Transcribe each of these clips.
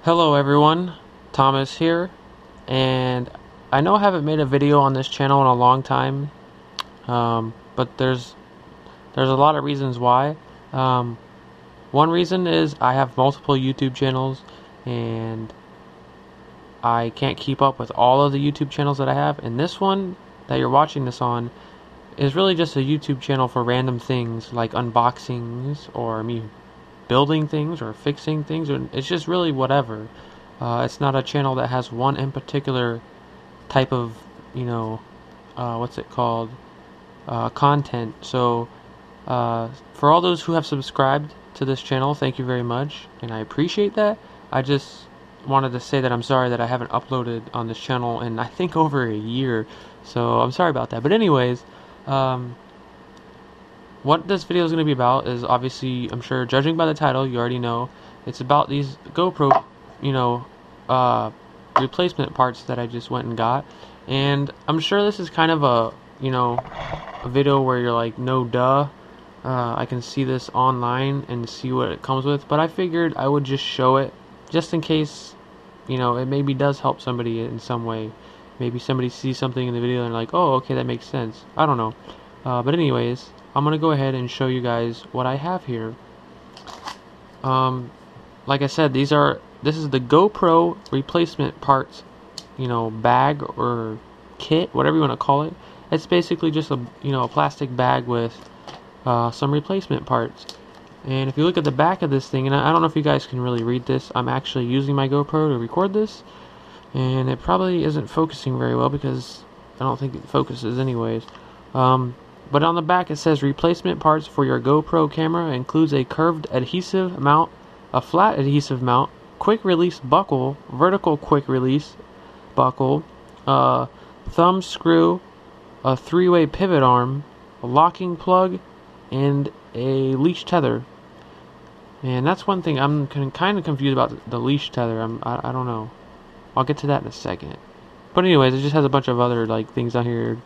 Hello everyone, Thomas here, and I know I haven't made a video on this channel in a long time, but there's a lot of reasons why. One reason is I have multiple YouTube channels, and I can't keep up with all of the YouTube channels that I have, and this one that you're watching this on is really just a YouTube channel for random things like unboxings or me building things or fixing things, or it's just really whatever. It's not a channel that has one in particular type of, what's it called, content. So for all those who have subscribed to this channel, thank you very much, and I appreciate that. I just wanted to say that I'm sorry that I haven't uploaded on this channel in I think over a year, so I'm sorry about that. But anyways, what this video is going to be about is, obviously, I'm sure, judging by the title, you already know, it's about these GoPro, replacement parts that I just went and got. And I'm sure this is kind of a video where you're like, no duh, I can see this online and see what it comes with, but I figured I would just show it, just in case, it maybe does help somebody in some way. Maybe somebody sees something in the video and they're like, oh, okay, that makes sense. I don't know. But anyways, I'm going to go ahead and show you guys what I have here. Like I said, this is the GoPro replacement parts, bag or kit, whatever you want to call it. It's basically just a plastic bag with some replacement parts. And if you look at the back of this thing, and I don't know if you guys can really read this, I'm actually using my GoPro to record this, and it probably isn't focusing very well because I don't think it focuses anyways. But on the back it says replacement parts for your GoPro camera includes a curved adhesive mount, a flat adhesive mount, quick release buckle, vertical quick release buckle, thumb screw, a 3-way pivot arm, a locking plug, and a leash tether. And that's one thing I'm kind of confused about, the leash tether. I don't know. I'll get to that in a second. But anyways, it just has a bunch of other things on here.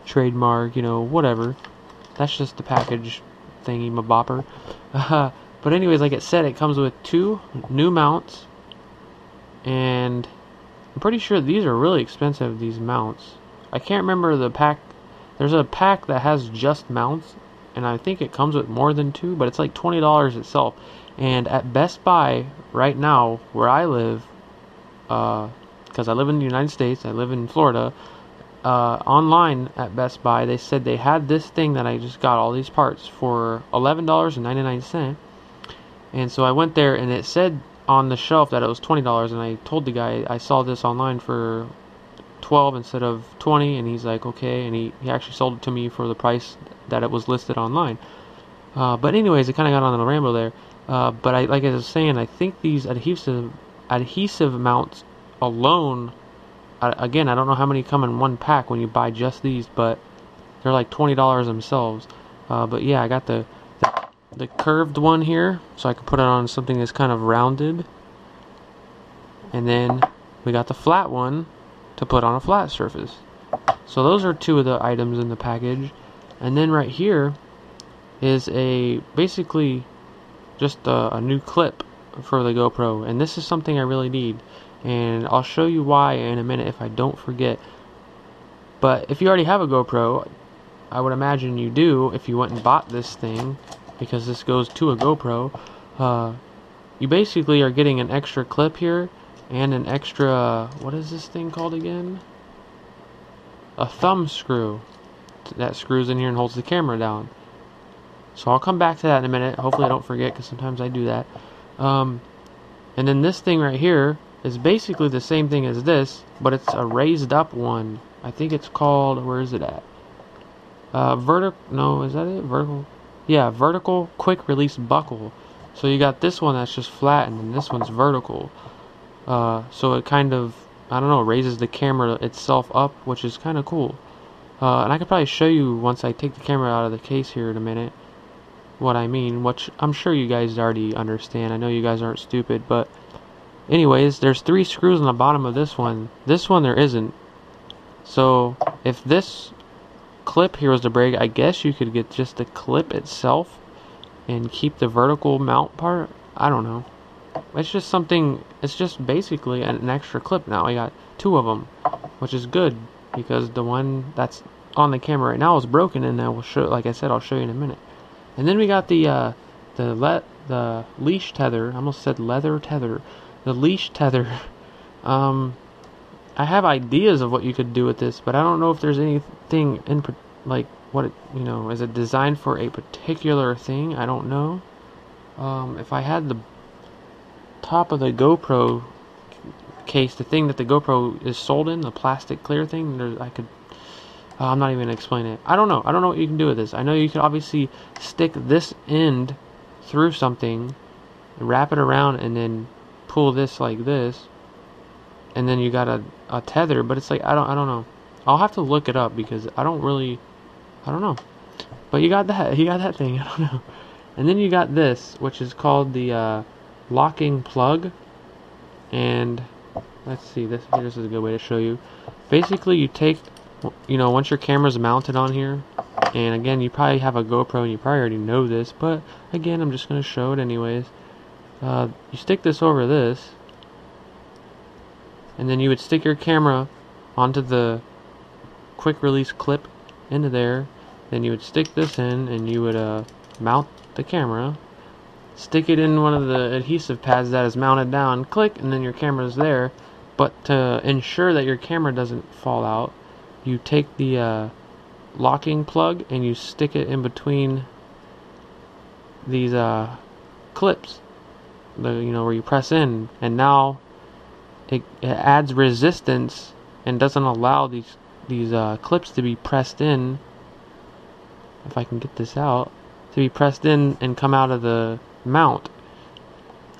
Trademark, whatever. That's just the package thingy mabopper. But anyways, like it said, it comes with 2 new mounts, and I'm pretty sure these are really expensive, these mounts. I can't remember the pack. There's a pack that has just mounts, and I think it comes with more than 2, but it's like $20 itself. And at Best Buy right now, where I live, because I live in the United States, I live in Florida, online at Best Buy, they said they had this thing that I just got, all these parts, for $11.99. And so I went there, and it said on the shelf that it was $20, and I told the guy I saw this online for 12 instead of 20, and he's like, okay, and he actually sold it to me for the price that it was listed online. But anyways, it kind of got on a ramble there. But like I was saying, I think these adhesive mounts alone, again, I don't know how many come in one pack when you buy just these, but they're like $20 themselves. But yeah, I got the curved one here, so I can put it on something that's kind of rounded. And then we got the flat one to put on a flat surface. So those are 2 of the items in the package. And then right here is basically just a new clip for the GoPro. And this is something I really need, and I'll show you why in a minute if I don't forget. But if you already have a GoPro, I would imagine you do if you went and bought this thing, because this goes to a GoPro. You basically are getting an extra clip here and an extra, what is this thing called again? A thumb screw that screws in here and holds the camera down. So I'll come back to that in a minute. Hopefully I don't forget, because sometimes I do that. And then this thing right here is basically the same thing as this, but it's a raised up one. I think it's called, where is it at? No, is that it? Vertical? Yeah, vertical quick release buckle. So you got this one that's just flat, and then this one's vertical. So it kind of, I don't know, raises the camera itself up, which is kind of cool. And I could probably show you once I take the camera out of the case here in a minute what I mean, which I'm sure you guys already understand. I know you guys aren't stupid, but anyways, there's 3 screws on the bottom of this one. This one there isn't. So if this clip here was to break, I guess you could get just the clip itself and keep the vertical mount part. I don't know. it's just something, it's just basically an extra clip now. I got two of them, which is good, because the one that's on the camera right now is broken, and I will show, like I said, I'll show you in a minute. And then we got the leash tether. I almost said leather tether. The leash tether. I have ideas of what you could do with this, but I don't know if there's anything in like what it, you know, is it designed for a particular thing? I don't know. If I had the top of the GoPro case, the thing that the GoPro is sold in, the plastic clear thing, I could. I'm not even gonna explain it. I don't know. I don't know what you can do with this. I know you could obviously stick this end through something, wrap it around, and then pull this like this, and then you got a tether. But it's like I don't know. I'll have to look it up because I don't know. But you got that thing. I don't know. And then you got this, which is called the locking plug. And let's see, this is a good way to show you. Basically, you take, you know, once your camera's mounted on here, and again, you probably have a GoPro and you probably already know this, but again, I'm just going to show it anyways. You stick this over this, and then you would stick your camera onto the quick release clip into there. Then you would stick this in, and you would mount the camera, stick it in one of the adhesive pads that is mounted down, click, and then your camera's there. But to ensure that your camera doesn't fall out, you take the locking plug and you stick it in between these clips, where you press in, and now it adds resistance and doesn't allow these clips to be pressed in. If I can get this out, to be pressed in and come out of the mount.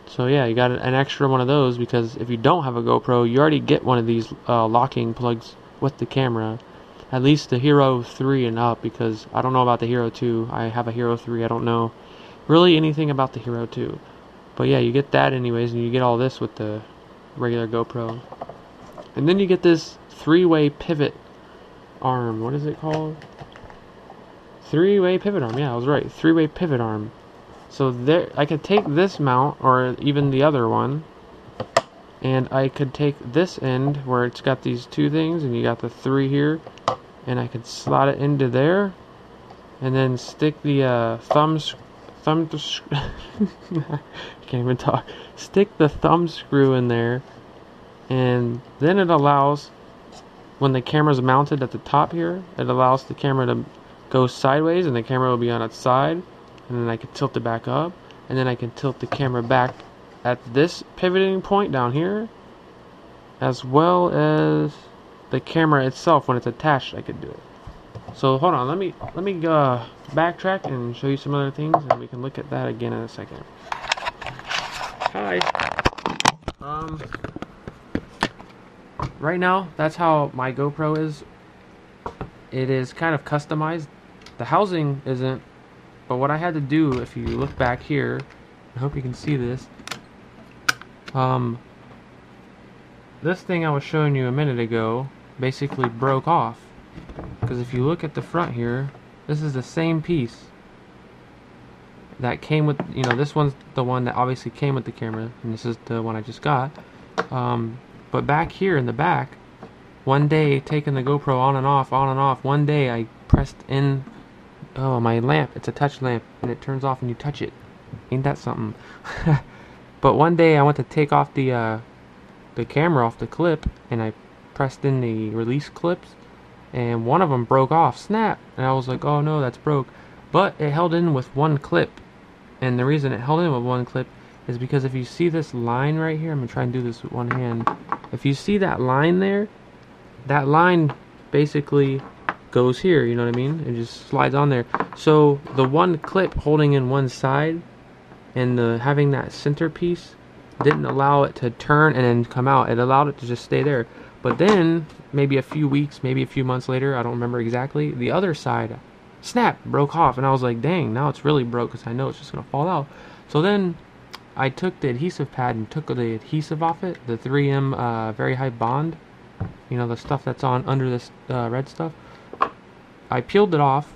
So yeah, you got an extra one of those, because if you don't have a GoPro, you already get one of these locking plugs with the camera. At least the Hero 3 and up, because I don't know about the Hero 2. I have a Hero 3. I don't know really anything about the Hero 2. But yeah, you get that anyways, and you get all this with the regular GoPro. And then you get this three-way pivot arm. What is it called? Three-way pivot arm. Yeah, I was right. Three-way pivot arm. So there, I could take this mount, or even the other one, and I could take this end where it's got these two things, and you got the three here, and I could slot it into there, and then stick the can't even talk. Stick the thumb screw in there, and then it allows, when the camera's mounted at the top here, it allows the camera to go sideways, and the camera will be on its side, and then I can tilt it back up, and then I can tilt the camera back at this pivoting point down here, as well as the camera itself when it's attached. I could do it. So hold on, let me backtrack and show you some other things, and we can look at that again in a second. Hi. Right now, that's how my GoPro is. It is kind of customized. The housing isn't, but what I had to do, if you look back here, I hope you can see this. This thing I was showing you a minute ago basically broke off, because if you look at the front here, this is the same piece that came with, this one's the one that obviously came with the camera, and this is the one I just got. But back here in the back, one day, taking the GoPro on and off, one day I pressed in, my lamp, it's a touch lamp, and it turns off and you touch it. Ain't that something? But one day I went to take off the camera off the clip, and I pressed in the release clips, and one of them broke off, snap, and I was like, oh no, that's broke. But it held in with one clip, and the reason it held in with one clip is because if you see this line right here, I'm gonna try and do this with one hand. If you see that line there, that line basically goes here, you know what I mean? It just slides on there. So the one clip holding in one side, and having that centerpiece didn't allow it to turn and then come out. It allowed it to just stay there. But then, maybe a few weeks, maybe a few months later, I don't remember exactly, the other side, snap, broke off. And I was like, dang, now it's really broke, because I know it's just going to fall out. So then I took the adhesive pad and took the adhesive off it, the 3M Very High Bond, the stuff that's on under this red stuff. I peeled it off.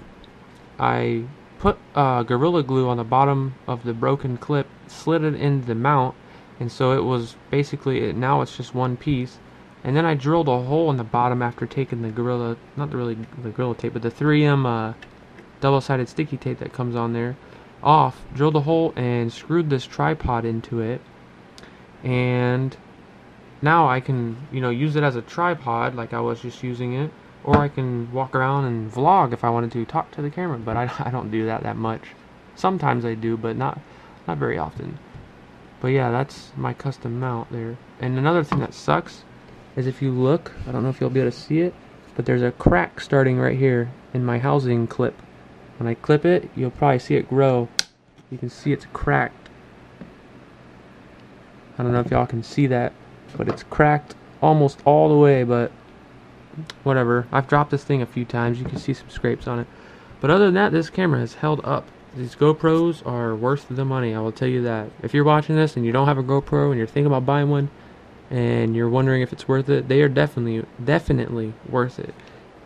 I put Gorilla Glue on the bottom of the broken clip, slid it into the mount, and so it was basically now it's just one piece. And then I drilled a hole in the bottom after taking the Gorilla, not the really the Gorilla tape, but the 3M double-sided sticky tape that comes on there off. Drilled a hole and screwed this tripod into it, and now I can, you know, use it as a tripod like I was just using it, or I can walk around and vlog if I wanted to, talk to the camera. But I don't do that much. Sometimes I do, but not very often. But yeah, that's my custom mount there. And another thing that sucks is if you look, I don't know if you'll be able to see it, but there's a crack starting right here in my housing clip. When I clip it, you'll probably see it grow. You can see it's cracked. I don't know if y'all can see that, but it's cracked almost all the way, but whatever. I've dropped this thing a few times. You can see some scrapes on it. But other than that, this camera has held up. These GoPros are worth the money, I will tell you that. If you're watching this and you don't have a GoPro and you're thinking about buying one and you're wondering if it's worth it, they are definitely worth it.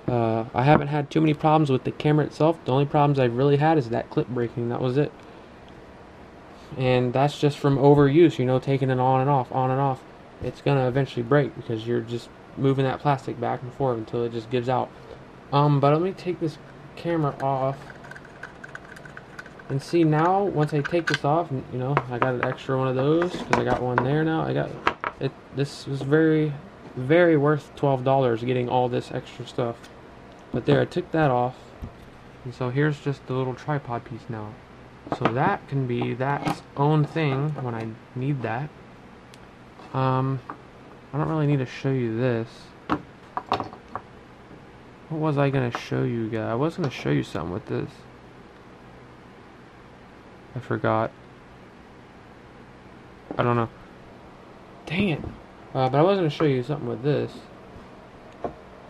I haven't had too many problems with the camera itself. The only problems I've really had is that clip breaking. That was it. And that's just from overuse, you know, taking it on and off. It's gonna eventually break because you're just moving that plastic back and forth until it just gives out. But let me take this camera off and see now. Once I take this off, you know, I got an extra one of those because I got one there now. I got it. This was very worth $12 getting all this extra stuff. But there, I took that off, and so here's just the little tripod piece now. So that can be that's own thing when I need that. I don't really need to show you this. What was I gonna show you guys? I was gonna show you something with this. I forgot. I don't know. Dang it. But I was gonna show you something with this.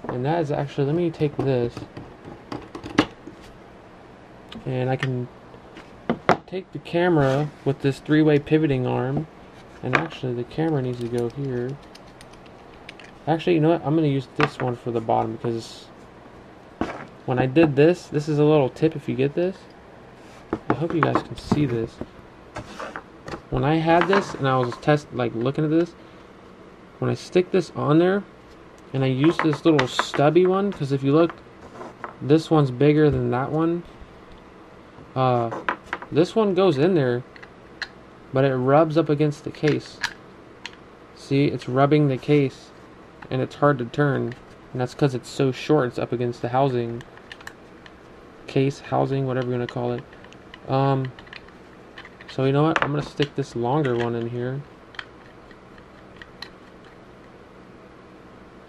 And that is actually, let me take this. And I can take the camera with this three-way pivoting arm. And actually the camera needs to go here. Actually, you know what? I'm going to use this one for the bottom because when I did this, this is a little tip if you get this. I hope you guys can see this. When I had this and I was looking at this, when I stick this on there and I use this little stubby one, because if you look, this one's bigger than that one. This one goes in there, but it rubs up against the case. See, it's rubbing the case, and it's hard to turn, and that's because it's so short. It's up against the housing, case, housing, whatever you want to call it. So you know what? I'm gonna stick this longer one in here.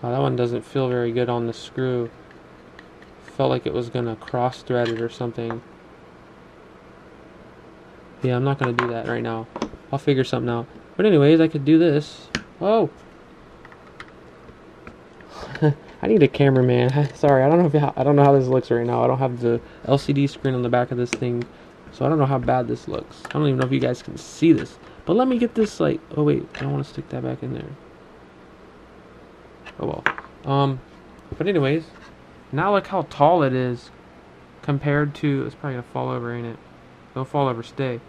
Oh, that one doesn't feel very good on the screw. Felt like it was gonna cross thread it or something. Yeah, I'm not gonna do that right now. I'll figure something out. But anyways, I could do this. Oh, I need a cameraman. Sorry, I don't know how this looks right now. I don't have the LCD screen on the back of this thing, so I don't know how bad this looks. I don't even know if you guys can see this. But let me get this like. Oh wait, I don't want to stick that back in there. Oh well. But anyways, now look how tall it is compared to. It's probably gonna fall over, ain't it? Don't fall over, stay.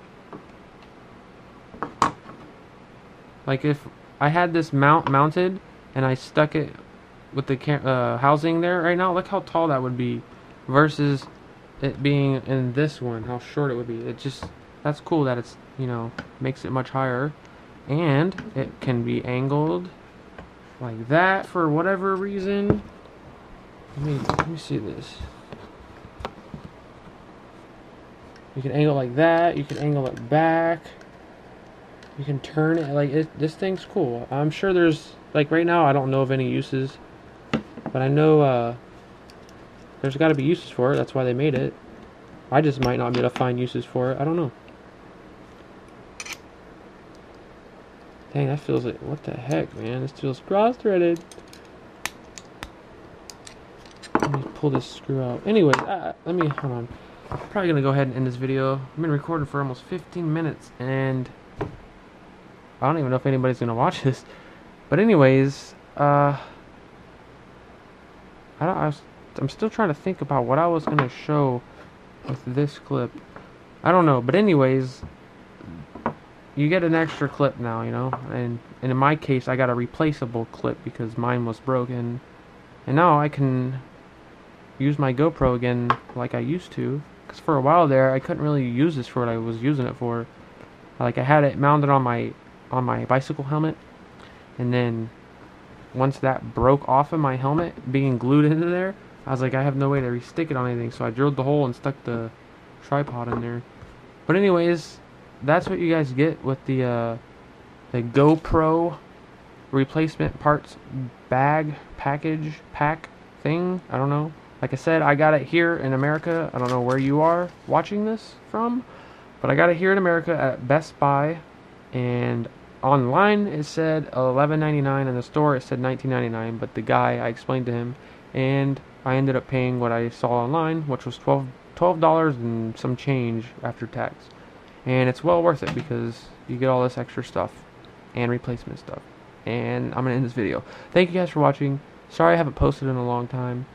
Like if I had this mounted and I stuck it with the housing there right now, look how tall that would be versus it being in this one, how short it would be. It just, that's cool that it's, you know, makes it much higher, and it can be angled like that for whatever reason. Let me see this. You can angle like that, you can angle it back, you can turn it, like this thing's cool. I'm sure there's, like right now I don't know of any uses, but I know there's got to be uses for it. That's why they made it. I just might not be able to find uses for it. I don't know. Dang, that feels like, what the heck, man? This feels cross-threaded. Let me pull this screw out. Anyways, let me, hold on. I'm probably going to go ahead and end this video. I've been recording for almost 15 minutes, and I don't even know if anybody's going to watch this. But anyways, I'm still trying to think about what I was going to show with this clip. I don't know, but anyways, you get an extra clip now, you know. And in my case, I got a replaceable clip because mine was broken, and now I can use my GoPro again like I used to. Because for a while there, I couldn't really use this for what I was using it for. Like, I had it mounted on my bicycle helmet, and then once that broke off of my helmet, being glued into there, I was like, I have no way to restick it on anything, so I drilled the hole and stuck the tripod in there. But anyways, that's what you guys get with the GoPro replacement parts bag package pack thing. I don't know. Like I said, I got it here in America. I don't know where you are watching this from, but I got it here in America at Best Buy, and online it said $11.99. In the store it said $19.99. But the guy, I explained to him, and I ended up paying what I saw online, which was $12 and some change after tax. And it's well worth it because you get all this extra stuff and replacement stuff. And I'm gonna end this video. Thank you guys for watching. Sorry I haven't posted in a long time.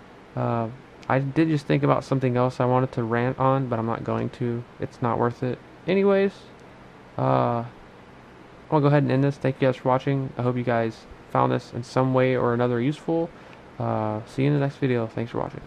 I did just think about something else I wanted to rant on, but I'm not going to. It's not worth it. Anyways, I'll go ahead and end this. Thank you guys for watching. I hope you guys found this in some way or another useful. See you in the next video. Thanks for watching.